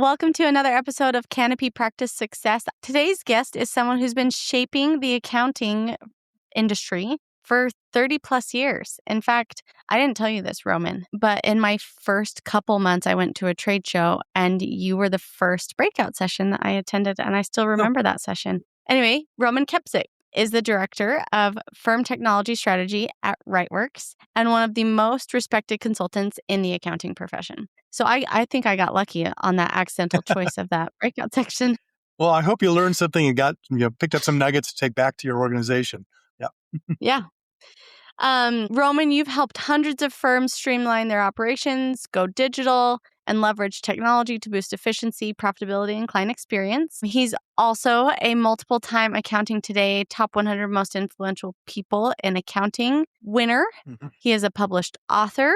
Welcome to another episode of Canopy Practice Success. Today's guest is someone who's been shaping the accounting industry for 30 plus years. In fact, I didn't tell you this, Roman, but in my first couple months, I went to a trade show and you were the first breakout session that I attended, and I still remember that session. Anyway, Roman Kepczyk is the director of firm technology strategy at Rightworks and one of the most respected consultants in the accounting profession. So I think I got lucky on that accidental choice of that breakout section. Well, I hope you learned something and picked up some nuggets to take back to your organization. Yeah. Yeah. Roman, you've helped hundreds of firms streamline their operations, go digital, and leverage technology to boost efficiency, profitability, and client experience. He's also a multiple-time Accounting Today Top 100 Most Influential People in Accounting winner. Mm-hmm. He is a published author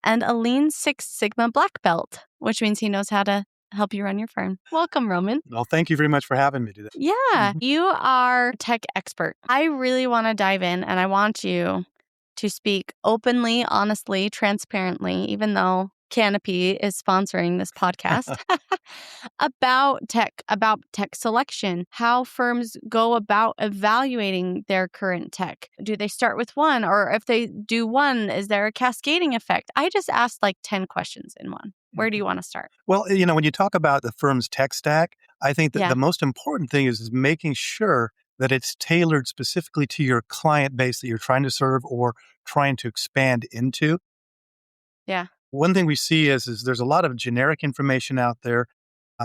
and a Lean Six Sigma black belt, which means he knows how to help you run your firm. Welcome, Roman. Well, thank you very much for having me today. Yeah, you are a tech expert. I really want to dive in, and I want you to speak openly, honestly, transparently, even though Canopy is sponsoring this podcast, about tech selection, how firms go about evaluating their current tech. Do they start with one? Or if they do one, is there a cascading effect? I just asked like 10 questions in one. Where do you want to start? Well, when you talk about the firm's tech stack, I think that the most important thing is making sure that it's tailored specifically to your client base that you're trying to serve or trying to expand into. Yeah. One thing we see is there's a lot of generic information out there.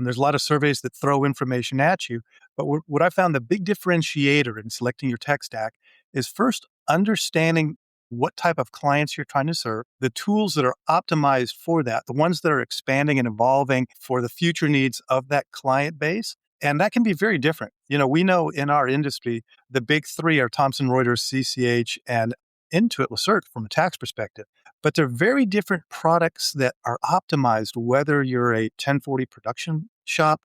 There's a lot of surveys that throw information at you. But what I found the big differentiator in selecting your tech stack is first understanding what type of clients you're trying to serve, the tools that are optimized for that, the ones that are expanding and evolving for the future needs of that client base. And that can be very different. We know in our industry, the big three are Thomson Reuters, CCH, and Intuit Research from a tax perspective. But they're very different products that are optimized, whether you're a 1040 production shop,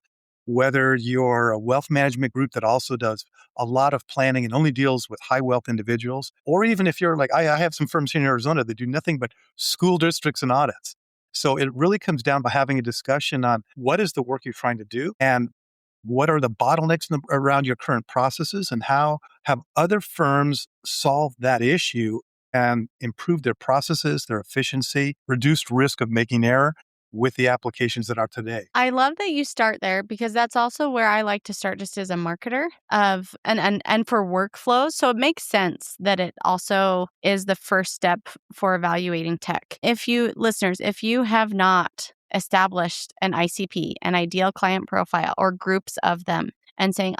whether you're a wealth management group that also does a lot of planning and only deals with high wealth individuals, or even if you're like, I have some firms here in Arizona that do nothing but school districts and audits. So it really comes down by having a discussion on what is the work you're trying to do and what are the bottlenecks around your current processes and how have other firms solved that issue and improved their processes, their efficiency, reduced risk of making error with the applications that are today. I love that you start there because that's also where I like to start just as a marketer of and for workflows. So it makes sense that it also is the first step for evaluating tech. If you have not established an ICP, an ideal client profile, or groups of them, and saying,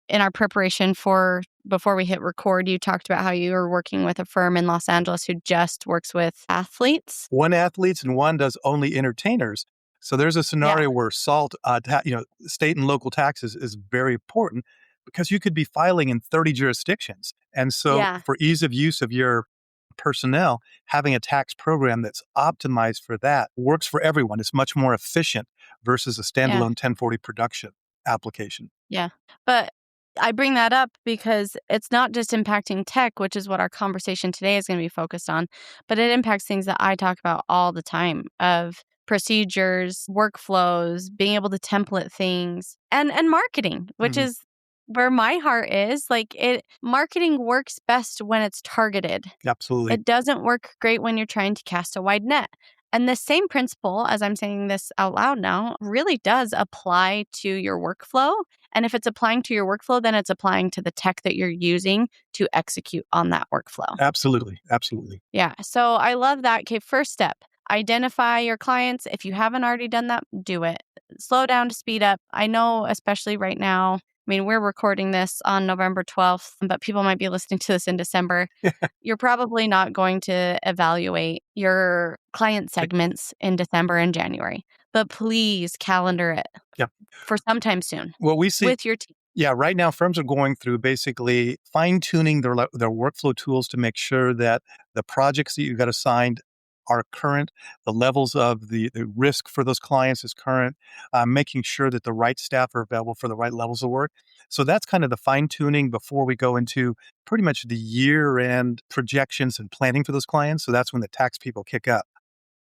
in our preparation for before we hit record, you talked about how you were working with a firm in Los Angeles who just works with athletes. One athletes and one does only entertainers. So there's a scenario where state and local taxes is very important because you could be filing in 30 jurisdictions. And so for ease of use of your personnel, having a tax program that's optimized for that works for everyone. It's much more efficient versus a standalone 1040 production application. Yeah. But I bring that up because it's not just impacting tech, which is what our conversation today is going to be focused on, but it impacts things that I talk about all the time of procedures, workflows, being able to template things, and marketing, which is where my heart is. Marketing works best when it's targeted. Absolutely. It doesn't work great when you're trying to cast a wide net. And the same principle, as I'm saying this out loud now, really does apply to your workflow. And if it's applying to your workflow, then it's applying to the tech that you're using to execute on that workflow. Absolutely. Absolutely. Yeah. So I love that. Okay, first step, identify your clients. If you haven't already done that, do it. Slow down to speed up. I know, especially right now, we're recording this on November 12th, but people might be listening to this in December. You're probably not going to evaluate your client segments in December and January, but please calendar it for sometime soon. Well, we see with your team. Yeah, right now firms are going through basically fine-tuning their workflow tools to make sure that the projects that you got assigned are current, the levels of the risk for those clients is current, making sure that the right staff are available for the right levels of work. So that's kind of the fine-tuning before we go into pretty much the year-end projections and planning for those clients. So that's when the tax people kick up.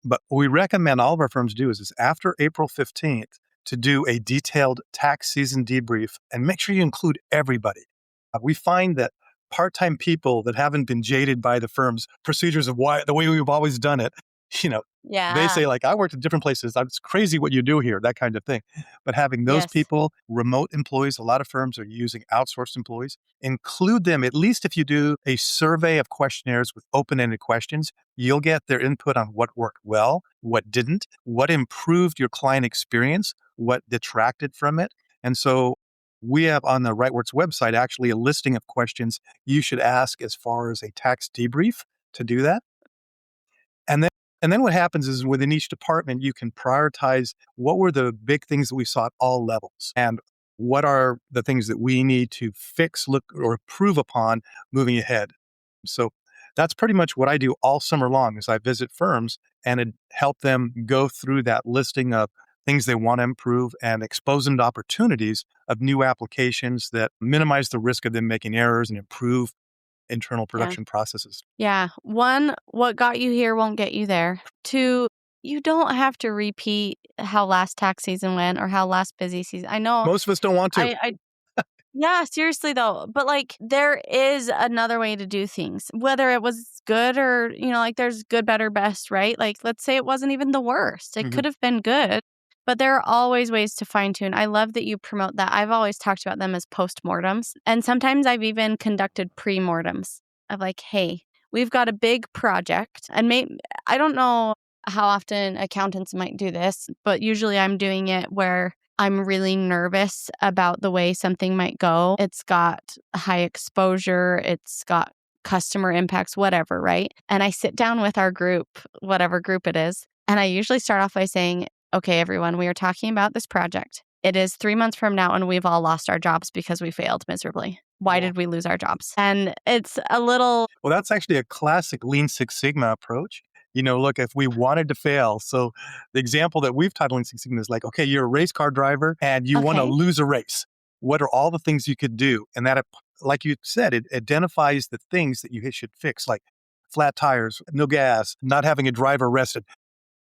But what we recommend all of our firms do is after April 15th to do a detailed tax season debrief and make sure you include everybody. We find that part-time people that haven't been jaded by the firm's procedures of the way we've always done it, you know, they Yeah. say like, I worked at different places. It's crazy what you do here, that kind of thing. But having those Yes. people, remote employees, a lot of firms are using outsourced employees, include them, at least if you do a survey of questionnaires with open-ended questions, you'll get their input on what worked well, what didn't, what improved your client experience, what detracted from it. And so we have on the RightWorks website actually a listing of questions you should ask as far as a tax debrief to do that. And then and then what happens is within each department, you can prioritize what were the big things that we saw at all levels and what are the things that we need to fix, look, or improve upon moving ahead. So that's pretty much what I do all summer long is I visit firms and help them go through that listing of things they want to improve and expose them to opportunities of new applications that minimize the risk of them making errors and improve internal Yeah. production processes. Yeah. One, what got you here won't get you there. Two, you don't have to repeat how last tax season went or how last busy season. I know Most of us don't want to. I yeah, seriously though. But like there is another way to do things. Whether it was good or, like there's good, better, best, right? Like let's say it wasn't even the worst. It could have been good. But there are always ways to fine tune. I love that you promote that. I've always talked about them as postmortems. And sometimes I've even conducted pre-mortems of like, hey, we've got a big project. And I don't know how often accountants might do this, but usually I'm doing it where I'm really nervous about the way something might go. It's got high exposure, it's got customer impacts, whatever, right? And I sit down with our group, whatever group it is, and I usually start off by saying, okay, everyone, we are talking about this project. It is 3 months from now and we've all lost our jobs because we failed miserably. Why did we lose our jobs? And it's a little... Well, that's actually a classic Lean Six Sigma approach. Look, if we wanted to fail, so the example that we've titled Lean Six Sigma is like, okay, you're a race car driver and you want to Okay. lose a race. What are all the things you could do? And that, like you said, it identifies the things that you should fix, like flat tires, no gas, not having a driver arrested.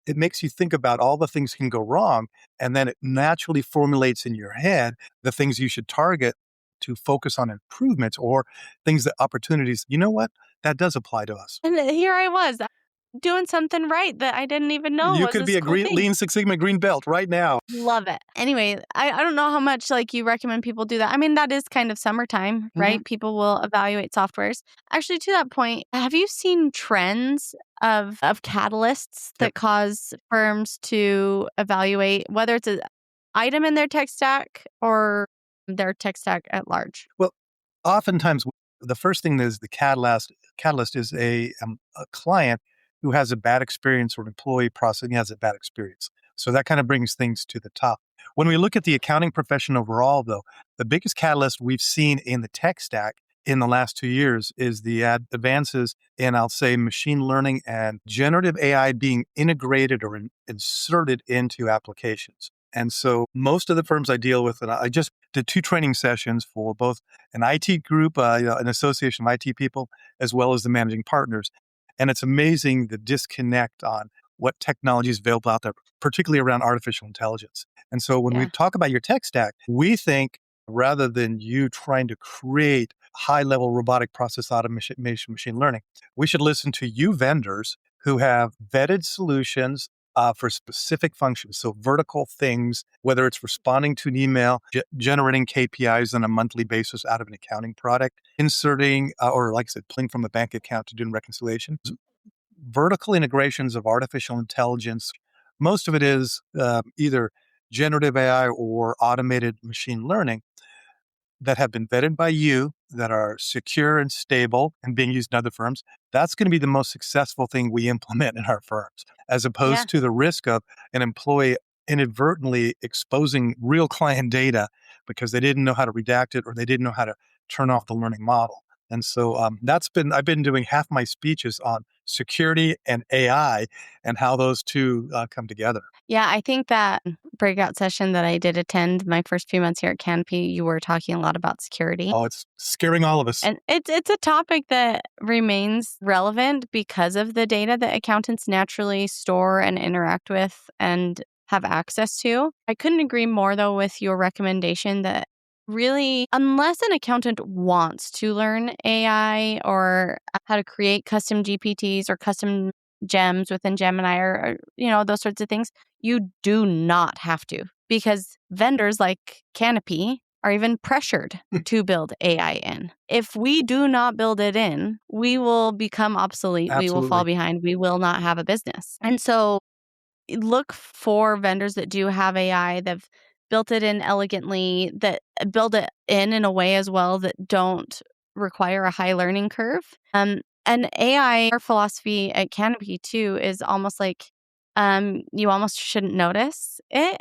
It makes you think about all the things can go wrong, and then it naturally formulates in your head the things you should target to focus on improvements or opportunities. You know what? That does apply to us. And here I was doing something right that I didn't even know You was could this be a cool thing. Lean Six Sigma green belt right now. Love it. Anyway, I don't know how much like you recommend people do that. I mean, that is kind of summertime, right? People will evaluate softwares. Actually, to that point, have you seen trends of catalysts that cause firms to evaluate whether it's an item in their tech stack or their tech stack at large? Well, oftentimes the first thing is the catalyst is a client who has a bad experience or an employee processing has a bad experience. So that kind of brings things to the top. When we look at the accounting profession overall, though, the biggest catalyst we've seen in the tech stack in the last 2 years is the advances in, I'll say, machine learning and generative AI being integrated or inserted into applications. And so most of the firms I deal with, and I just did 2 training sessions for both an IT group, an association of IT people, as well as the managing partners. And it's amazing the disconnect on what technology is available out there, particularly around artificial intelligence. And so when we talk about your tech stack, we think rather than you trying to create high-level robotic process automation machine learning, we should listen to you vendors who have vetted solutions for specific functions. So vertical things, whether it's responding to an email, generating KPIs on a monthly basis out of an accounting product, inserting, or like I said, pulling from a bank account to do reconciliation. Vertical integrations of artificial intelligence. Most of it is either generative AI or automated machine learning that have been vetted by you, that are secure and stable and being used in other firms. That's going to be the most successful thing we implement in our firms, as opposed to the risk of an employee inadvertently exposing real client data because they didn't know how to redact it or they didn't know how to turn off the learning model. And so I've been doing half my speeches on security and AI and how those two come together. Yeah, I think that breakout session that I did attend my first few months here at Canopy, you were talking a lot about security. Oh, it's scaring all of us. And it's a topic that remains relevant because of the data that accountants naturally store and interact with and have access to. I couldn't agree more, though, with your recommendation that really, unless an accountant wants to learn AI or how to create custom GPTs or custom gems within Gemini or those sorts of things, you do not have to, because vendors like Canopy are even pressured to build AI in. If we do not build it in, we will become obsolete. We will fall Absolutely. behind. We will not have a business. And so look for vendors that do have AI, that've built it in elegantly, that build it in a way as well that don't require a high learning curve. And AI, our philosophy at Canopy too, is almost like you almost shouldn't notice it.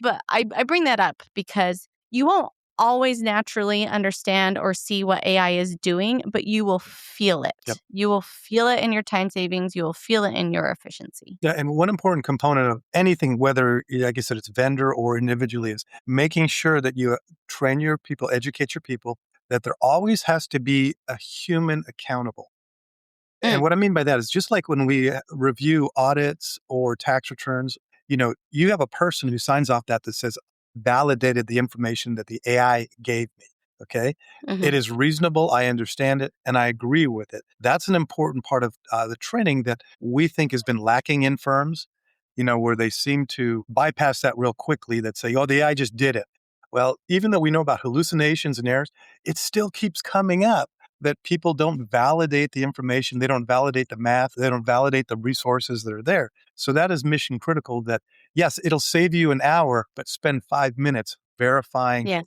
But I bring that up because you won't always naturally understand or see what AI is doing, but you will feel it. Yep. You will feel it in your time savings. You will feel it in your efficiency. Yeah, and one important component of anything, whether, like I said, it's vendor or individually, is making sure that you train your people, educate your people, that there always has to be a human accountable. And what I mean by that is just like when we review audits or tax returns, you have a person who signs off that says, validated the information that the AI gave me. Okay. It is reasonable. I understand it and I agree with it. That's an important part of the training that we think has been lacking in firms, where they seem to bypass that real quickly, that say, oh, the AI just did it. Well, even though we know about hallucinations and errors, it still keeps coming up that people don't validate the information. They don't validate the math. They don't validate the resources that are there. So that is mission critical, that yes, it'll save you an hour, but spend 5 minutes verifying Yes.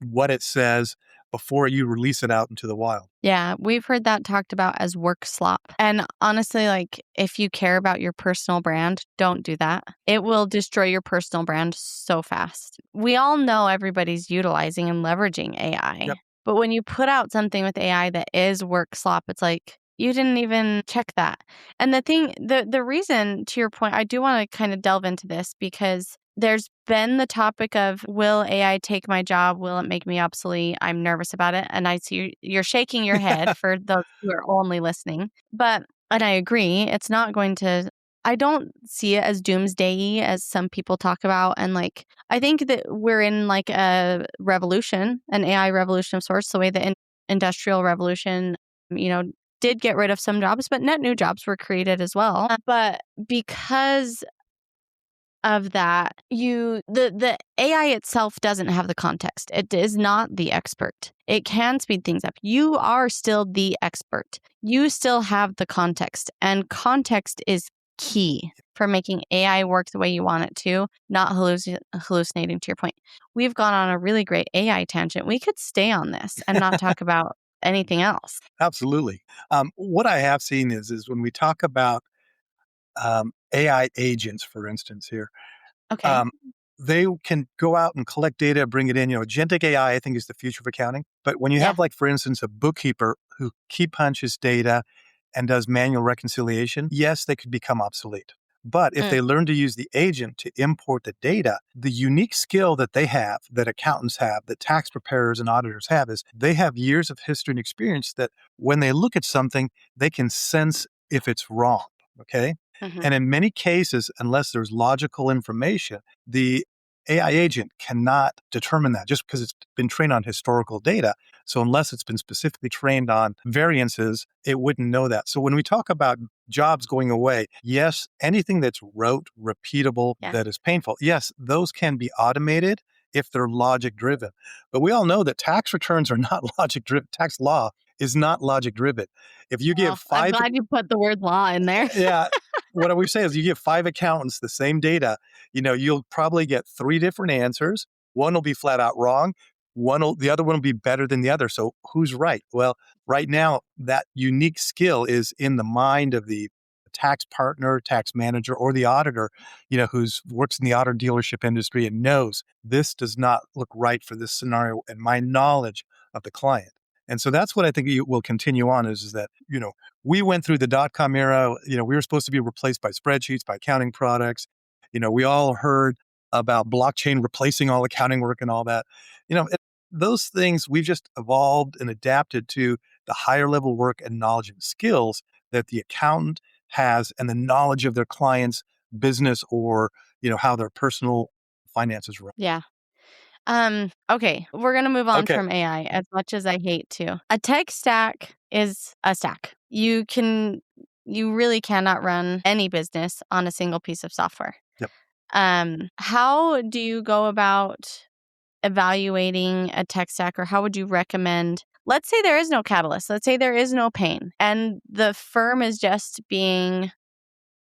what it says before you release it out into the wild. Yeah, we've heard that talked about as work slop. And honestly, like, if you care about your personal brand, don't do that. It will destroy your personal brand so fast. We all know everybody's utilizing and leveraging AI. Yep. But when you put out something with AI that is work slop, it's like, you didn't even check that. And the reason, to your point, I do want to kind of delve into this because there's been the topic of, will AI take my job? Will it make me obsolete? I'm nervous about it. And I see you're shaking your head for those who are only listening. And I agree, it's not going to, I don't see it as doomsday-y as some people talk about. And like, I think that we're in like a revolution, an AI revolution of sorts, the way the industrial revolution, did get rid of some jobs, but net new jobs were created as well. But because of that, the AI itself doesn't have the context. It is not the expert. It can speed things up. You are still the expert. You still have the context, and context is key for making AI work the way you want it to, not hallucinating, to your point. We've gone on a really great AI tangent. We could stay on this and not talk about anything else. Absolutely. What I have seen is when we talk about AI agents, for instance, here, Okay. they can go out and collect data, bring it in. Agentic AI, I think, is the future of accounting. But when you Yeah. have, like, for instance, a bookkeeper who key punches data and does manual reconciliation, yes, they could become obsolete. But if they learn to use the agent to import the data, the unique skill that they have, that accountants have, that tax preparers and auditors have, is they have years of history and experience that when they look at something, they can sense if it's wrong. Okay. And in many cases, unless there's logical information, the AI agent cannot determine that just because it's been trained on historical data. So unless it's been specifically trained on variances, it wouldn't know that. So when we talk about jobs going away, yes, anything that's rote, repeatable, Yeah. that is painful, yes, those can be automated if they're logic driven. But we all know that tax returns are not logic driven. Tax law is not logic driven. If you give I'm 5 glad you put the word law in there. yeah. What we say is you give 5 accountants the same data, you'll probably get 3 different answers. One will be flat out wrong. The other one will be better than the other. So who's right? Well, right now, that unique skill is in the mind of the tax partner, tax manager, or the auditor, who's works in the auto dealership industry and knows this does not look right for this scenario and my knowledge of the client. And so that's what I think will continue on is that, we went through the dot-com era. We were supposed to be replaced by spreadsheets, by accounting products. We all heard about blockchain replacing all accounting work and all that. Those things we've just evolved and adapted to the higher level work and knowledge and skills that the accountant has and the knowledge of their client's business or, how their personal finances run. Yeah. Okay, we're going to move on Okay. from AI as much as I hate to. A tech stack is a stack. You really cannot run any business on a single piece of software. Yep. How do you go about evaluating a tech stack, or how would you recommend? Let's say there is no catalyst. Let's say there is no pain and the firm is just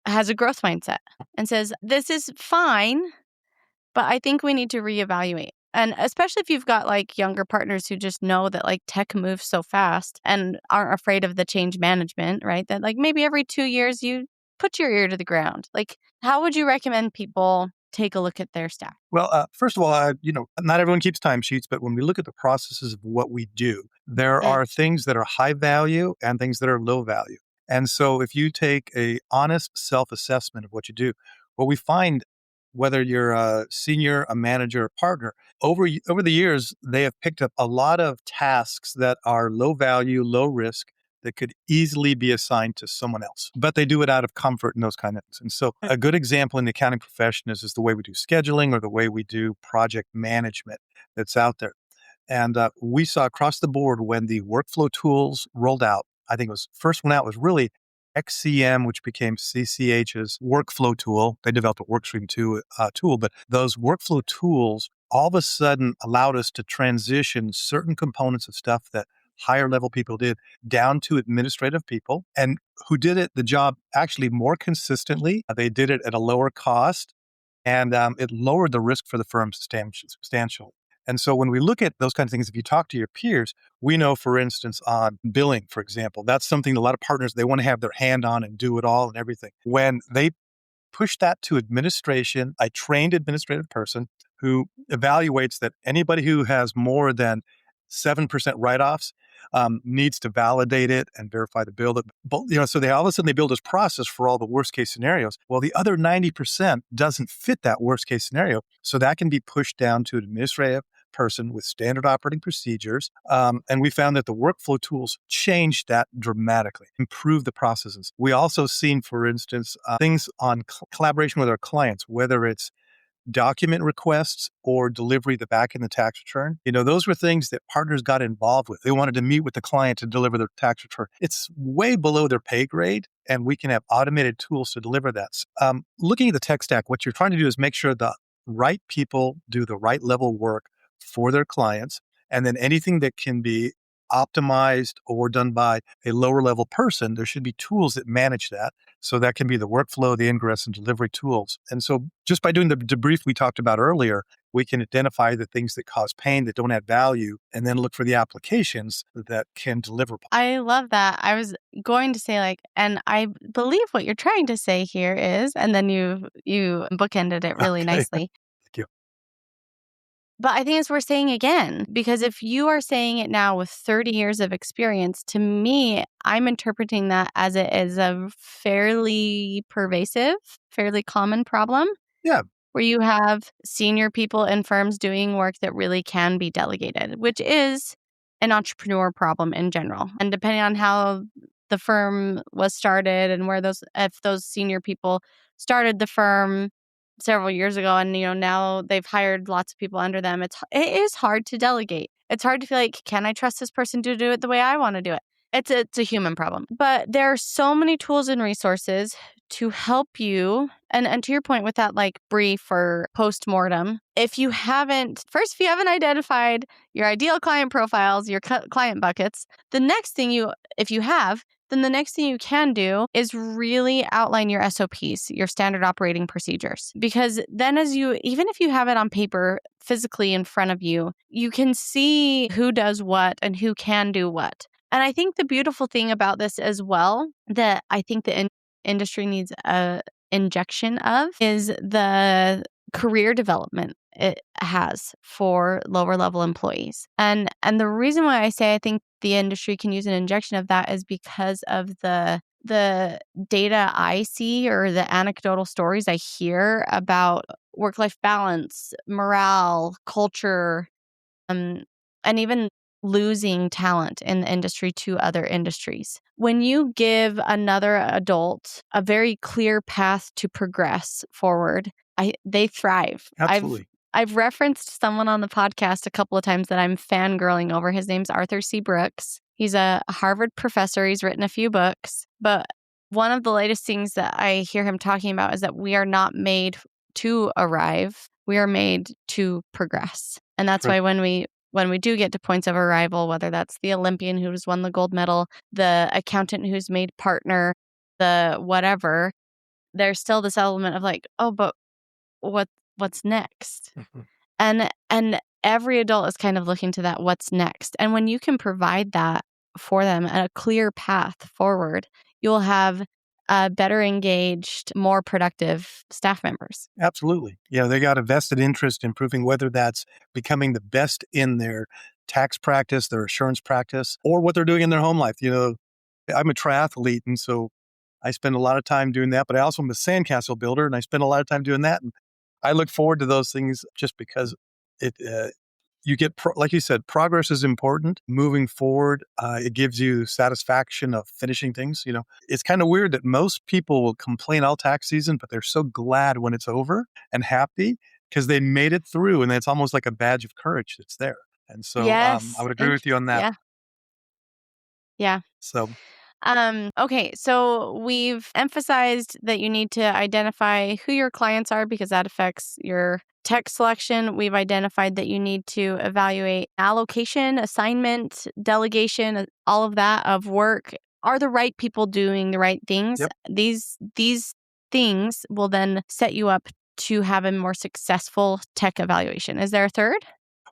has a growth mindset and says, this is fine, but I think we need to reevaluate. And especially if you've got like younger partners who just know that like tech moves so fast and aren't afraid of the change management, right? That like maybe every 2 years you put your ear to the ground. Like, how would you recommend people take a look at their stack? Well, first of all, not everyone keeps timesheets, but when we look at the processes of what we do, there are things that are high value and things that are low value. And so if you take a honest self-assessment of what you do, what we find, whether you're a senior, a manager, a partner, over the years, they have picked up a lot of tasks that are low value, low risk, that could easily be assigned to someone else, but they do it out of comfort and those kind of things. And so a good example in the accounting profession is the way we do scheduling or the way we do project management that's out there. And we saw across the board when the workflow tools rolled out, I think it was first one out was really XCM, which became CCH's workflow tool. They developed a workstream tool, but those workflow tools all of a sudden allowed us to transition certain components of stuff that higher level people did down to administrative people and who did the job actually more consistently. They did it at a lower cost and it lowered the risk for the firm substantially. And so when we look at those kinds of things, if you talk to your peers, we know, for instance, on billing, for example, that's something a lot of partners, they want to have their hand on and do it all and everything. When they push that to administration, a trained administrative person who evaluates that anybody who has more than 7% write-offs needs to validate it and verify the bill. So they all of a sudden they build this process for all the worst case scenarios. Well, the other 90% doesn't fit that worst case scenario. So that can be pushed down to an administrative person with standard operating procedures. And we found that the workflow tools changed that dramatically, improved the processes. We also seen, for instance, things on collaboration with our clients, whether it's document requests or delivery the back in the tax return. Those were things that partners got involved with. They wanted to meet with the client to deliver their tax return. It's way below their pay grade, and we can have automated tools to deliver that. Looking at the tech stack, what you're trying to do is make sure the right people do the right level work for their clients, and then anything that can be optimized or done by a lower level person, there should be tools that manage that. So that can be the workflow, the ingress and delivery tools. And so just by doing the debrief we talked about earlier, we can identify the things that cause pain, that don't add value, and then look for the applications that can deliver. I love that. I was going to say and I believe what you're trying to say here is, and then you bookended it really nicely. Thank you. But I think it's worth saying again, because if you are saying it now with 30 years of experience, to me, I'm interpreting that as it is a fairly pervasive, fairly common problem. Yeah. Where you have senior people in firms doing work that really can be delegated, which is an entrepreneur problem in general. And depending on how the firm was started and if those senior people started the firm several years ago and now they've hired lots of people under them, it is hard to delegate. It's hard to feel like, can I trust this person to do it the way I want to do it? It's a human problem. But there are so many tools and resources to help you. And to your point with that brief or post-mortem, if you haven't identified your ideal client profiles, your client buckets, the next thing the next thing you can do is really outline your SOPs, your standard operating procedures. Because then even if you have it on paper physically in front of you, you can see who does what and who can do what. And I think the beautiful thing about this as well, that I think the industry needs a injection of, is the career development it has for lower level employees. And the reason why I say I think the industry can use an injection of that is because of the data I see or the anecdotal stories I hear about work-life balance, morale, culture, and even losing talent in the industry to other industries. When you give another adult a very clear path to progress forward, they thrive. Absolutely. I've referenced someone on the podcast a couple of times that I'm fangirling over. His name's Arthur C. Brooks. He's a Harvard professor. He's written a few books. But one of the latest things that I hear him talking about is that we are not made to arrive. We are made to progress. And that's why when we do get to points of arrival, whether that's the Olympian who's won the gold medal, the accountant who's made partner, the whatever, there's still this element of like, oh, but what's next? And every adult is kind of looking to that what's next. And when you can provide that for them and a clear path forward, you'll have better engaged, more productive staff members. Absolutely. Yeah, they got a vested interest in proving whether that's becoming the best in their tax practice, their assurance practice, or what they're doing in their home life. I'm a triathlete, and so I spend a lot of time doing that, but I also am a sandcastle builder, and I spend a lot of time doing that. And I look forward to those things just because it, you get, like you said, progress is important. Moving forward, it gives you satisfaction of finishing things. It's kind of weird that most people will complain all tax season, but they're so glad when it's over and happy because they made it through, and it's almost like a badge of courage that's there. And so Yes. I would agree with you on that. Yeah. Yeah. So Okay, so we've emphasized that you need to identify who your clients are because that affects your tech selection. We've identified that you need to evaluate allocation, assignment, delegation, all of that of work. Are the right people doing the right things? Yep. These things will then set you up to have a more successful tech evaluation. Is there a third?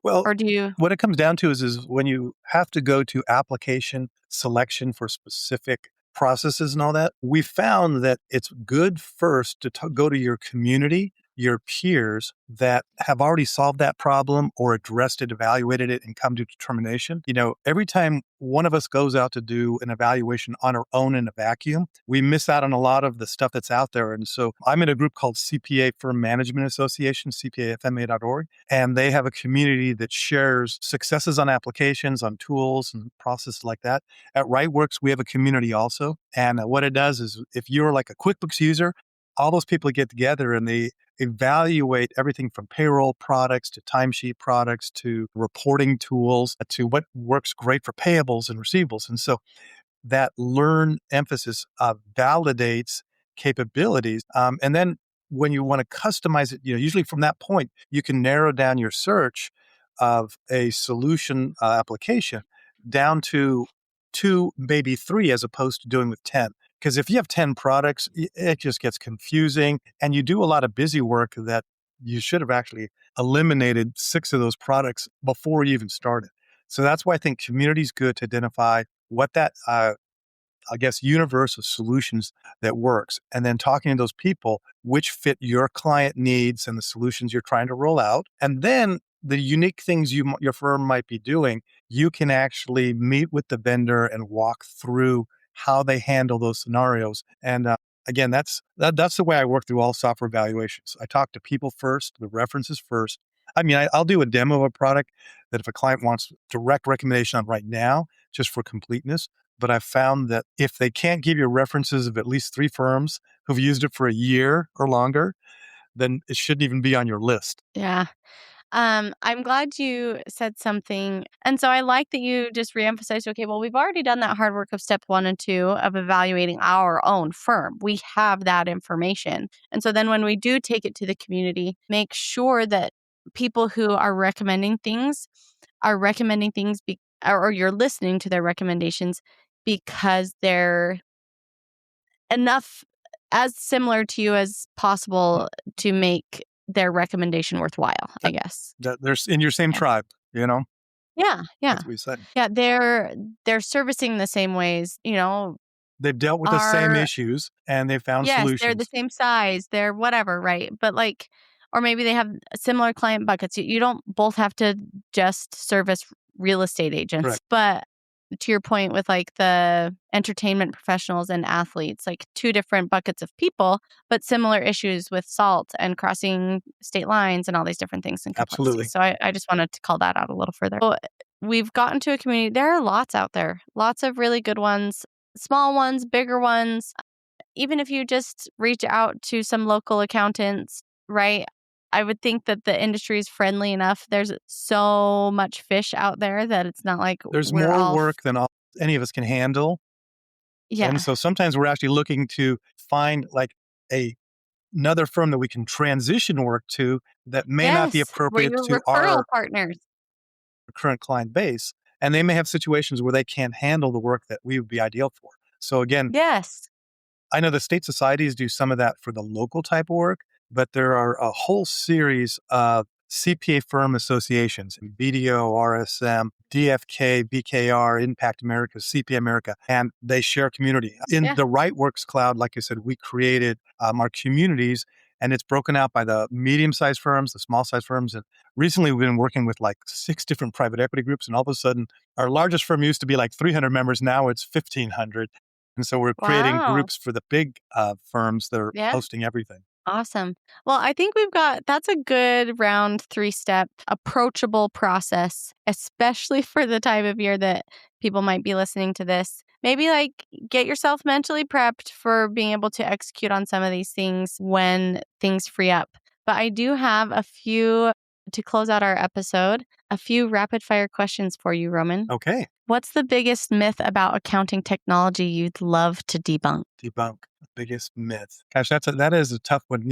Well, Or do you? what it comes down to is when you have to go to application selection for specific processes and all that, we found that it's good first to go to your community, your peers that have already solved that problem or addressed it, evaluated it, and come to determination. Every time one of us goes out to do an evaluation on our own in a vacuum, we miss out on a lot of the stuff that's out there. And so I'm in a group called CPA Firm Management Association, cpafma.org, and they have a community that shares successes on applications, on tools and processes like that. At RightWorks, we have a community also. And what it does is if you're like a QuickBooks user, all those people get together and they evaluate everything from payroll products to timesheet products to reporting tools to what works great for payables and receivables. And so that learn emphasis validates capabilities. And then when you want to customize it, usually from that point, you can narrow down your search of a solution application down to 2, maybe 3, as opposed to doing with 10. Because if you have 10 products, it just gets confusing and you do a lot of busy work that you should have actually eliminated 6 of those products before you even started. So that's why I think community is good to identify what that, universe of solutions that works. And then talking to those people, which fit your client needs and the solutions you're trying to roll out. And then the unique things your firm might be doing, you can actually meet with the vendor and walk through how they handle those scenarios. And again, that's the way I work through all software evaluations. I talk to people first, the references first. I mean, I'll do a demo of a product that if a client wants direct recommendation on right now, just for completeness. But I've found that if they can't give you references of at least 3 firms who've used it for a year or longer, then it shouldn't even be on your list. Yeah. I'm glad you said something. And so I like that you just reemphasized, okay, well, we've already done that hard work of step 1 and 2 of evaluating our own firm. We have that information. And so then when we do take it to the community, make sure that people who are recommending things or you're listening to their recommendations because they're enough as similar to you as possible to make their recommendation worthwhile, I guess. That they're in your same tribe, Yeah, yeah. That's what you said. Yeah, they're servicing the same ways, They've dealt with the same issues and they found yes, solutions. they're the same size, they're whatever, right? But or maybe they have similar client buckets. You don't both have to just service real estate agents. Right. But to your point with like the entertainment professionals and athletes, like two different buckets of people, but similar issues with SALT and crossing state lines and all these different things and Absolutely. complexities. So I just wanted to call that out a little further. So we've gotten to a community. There are lots out there, lots of really good ones, small ones, bigger ones. Even if you just reach out to some local accountants, right? I would think that the industry is friendly enough. There's so much fish out there that it's not like There's we're more all work than any of us can handle. And yeah. so sometimes we're actually looking to find like another firm that we can transition work to that may not be Yes, we're appropriate your to referral our partners. current client base. And they may have situations where they can't handle the work that we would be ideal for. So again, Yes. I know the state societies do some of that for the local type of work, but there are a whole series of CPA firm associations, BDO, RSM, DFK, BKR, Impact America, CPA America, and they share community. In Yeah. the RightWorks Cloud, like I said, we created our communities, and it's broken out by the medium-sized firms, the small-sized firms. And recently we've been working with like 6 different private equity groups, and all of a sudden our largest firm used to be like 300 members, now it's 1,500. And so we're creating Wow. groups for the big firms that are Yeah. hosting everything. Awesome. Well, I think that's a good round 3-step approachable process, especially for the time of year that people might be listening to this. Maybe like get yourself mentally prepped for being able to execute on some of these things when things free up. But I do have a few to close out our episode, a few rapid fire questions for you, Roman. Okay. What's the biggest myth about accounting technology you'd love to debunk? Debunk the biggest myth. Gosh, that is a tough one.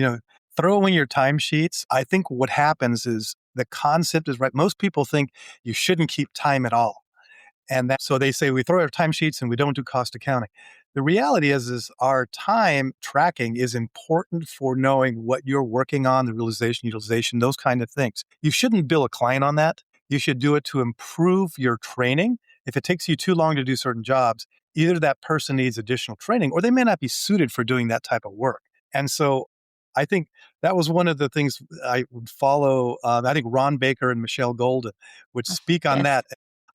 Throw in your timesheets. I think what happens is the concept is right. Most people think you shouldn't keep time at all. And so they say we throw our timesheets and we don't do cost accounting. The reality is our time tracking is important for knowing what you're working on, the realization, utilization, those kind of things. You shouldn't bill a client on that. You should do it to improve your training. If it takes you too long to do certain jobs, either that person needs additional training or they may not be suited for doing that type of work. And so I think that was one of the things I would follow. I think Ron Baker and Michelle Golden would speak on Yes. that.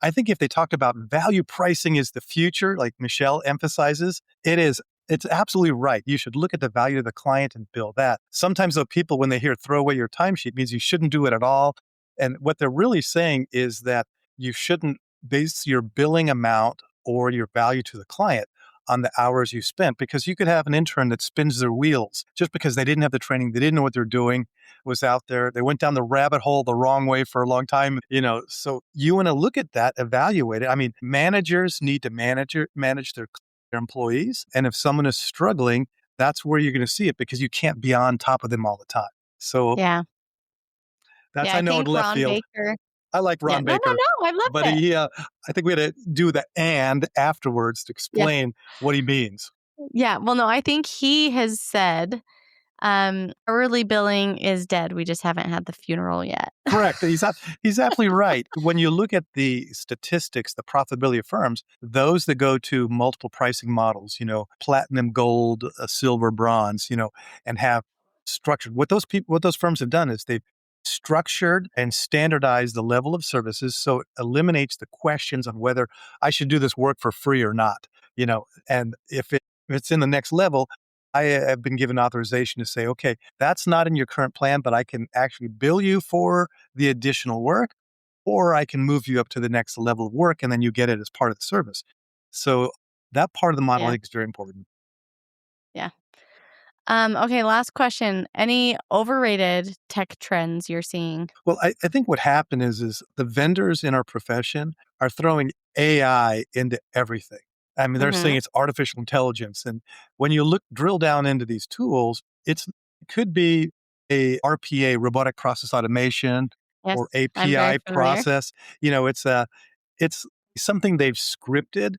I think if they talked about value pricing is the future, like Michelle emphasizes, it is. It's absolutely right. You should look at the value of the client and bill that. Sometimes though, people, when they hear throw away your timesheet, means you shouldn't do it at all. And what they're really saying is that you shouldn't base your billing amount or your value to the client on the hours you spent, because you could have an intern that spins their wheels just because they didn't have the training, they didn't know what they're doing, was out there, they went down the rabbit hole the wrong way for a long time, so you want to look at that, evaluate it. I mean, managers need to manage their employees, and if someone is struggling, that's where you're going to see it, because you can't be on top of them all the time. So Yeah. that's, Yeah, I I know, in think left Ron field. Baker. I like Yeah. Ron No, no, Baker, no. I love but it. I think we had to do the and afterwards to Yeah. explain what he means. Yeah. Well, no, I think he has said early billing is dead. We just haven't had the funeral yet. Correct. He's absolutely right. When you look at the statistics, the profitability of firms, those that go to multiple pricing models, platinum, gold, silver, bronze, and have structured, what those firms have done is they've structured and standardized the level of services, so it eliminates the questions on whether I should do this work for free or not. And if it's in the next level, I have been given authorization to say, okay, that's not in your current plan, but I can actually bill you for the additional work, or I can move you up to the next level of work and then you get it as part of the service. So that part of the model, I Yeah. think, is very important. Yeah. Okay, last question. Any overrated tech trends you're seeing? Well, I think what happened is the vendors in our profession are throwing AI into everything. I mean, they're saying Mm-hmm. it's artificial intelligence. And when you drill down into these tools, it could be a RPA, robotic process automation, Yes, or I'm very API familiar. process. It's something they've scripted,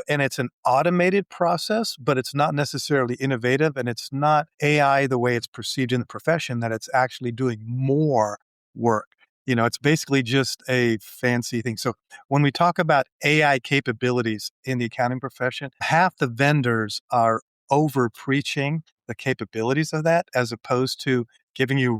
and it's an automated process, but it's not necessarily innovative, and it's not AI the way it's perceived in the profession, that it's actually doing more work. It's basically just a fancy thing. So when we talk about AI capabilities in the accounting profession, half the vendors are over preaching the capabilities of that as opposed to giving you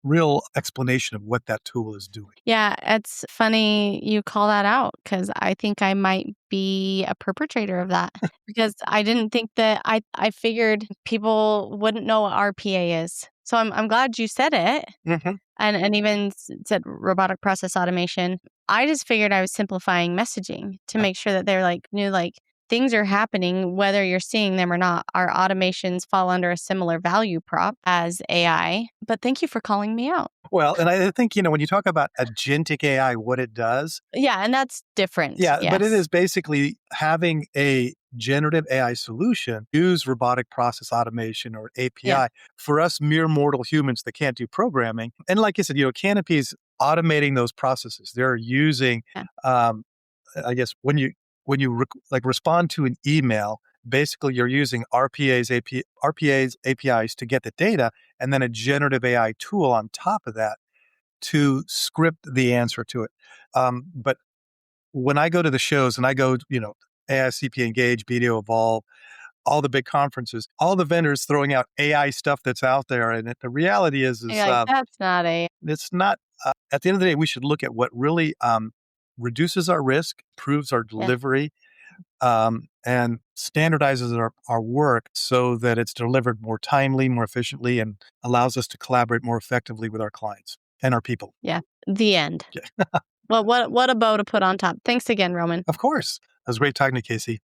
real explanation of what that tool is doing. Yeah, it's funny you call that out because I think I might be a perpetrator of that because I didn't think that I figured people wouldn't know what RPA is. So I'm glad you said it Hmm. and even said robotic process automation. I just figured I was simplifying messaging to make sure that they're like knew like things are happening whether you're seeing them or not. Our automations fall under a similar value prop as AI. But thank you for calling me out. Well, and I think, when you talk about agentic AI, what it does, Yeah, and that's different. yeah, but it Yes. is basically having a generative AI solution use robotic process automation or Yeah. API for us mere mortal humans that can't do programming. And like I said, Canopy's automating those processes. They're using, Yeah. um, I guess, when you respond to an email, basically you're using RPA's APIs to get the data, and then a generative AI tool on top of that to script the answer to it. But when I go to the shows and I go, AICP Engage, BDO Evolve, all the big conferences, all the vendors throwing out AI stuff that's out there, and the reality is You're like, that's not a it's not. At the end of the day, we should look at what really reduces our risk, improves our yeah. delivery, and standardizes our work so that it's delivered more timely, more efficiently, and allows us to collaborate more effectively with our clients and our people. Yeah. The end. Yeah. Well, what a bow to put on top. Thanks again, Roman. Of course. It was great talking to you, Casey.